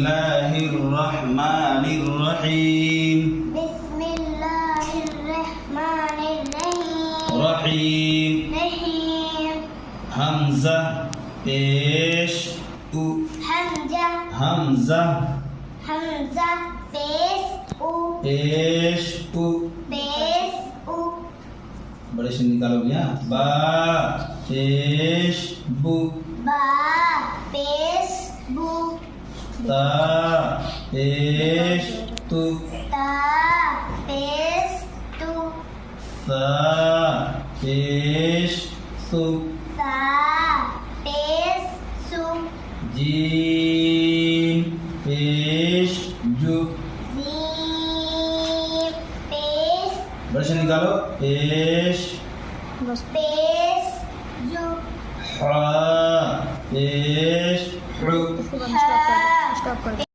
बिस्मिल्लाहिर रहमानिर रहीम बिस्मिल्लाहिर रहमानिर रहीम रहीम हमजा पेश उ हमजा हमजा पेश उ पेश उ बड़े से निकालो भैया बा पेश बु बा पेश बु ता पेश तु ता पेश तु सा पेश सु सा पेश सु जीम पेश जु जीम पेश बड़े से निकालो पेश पेश जु हा पेश हु हा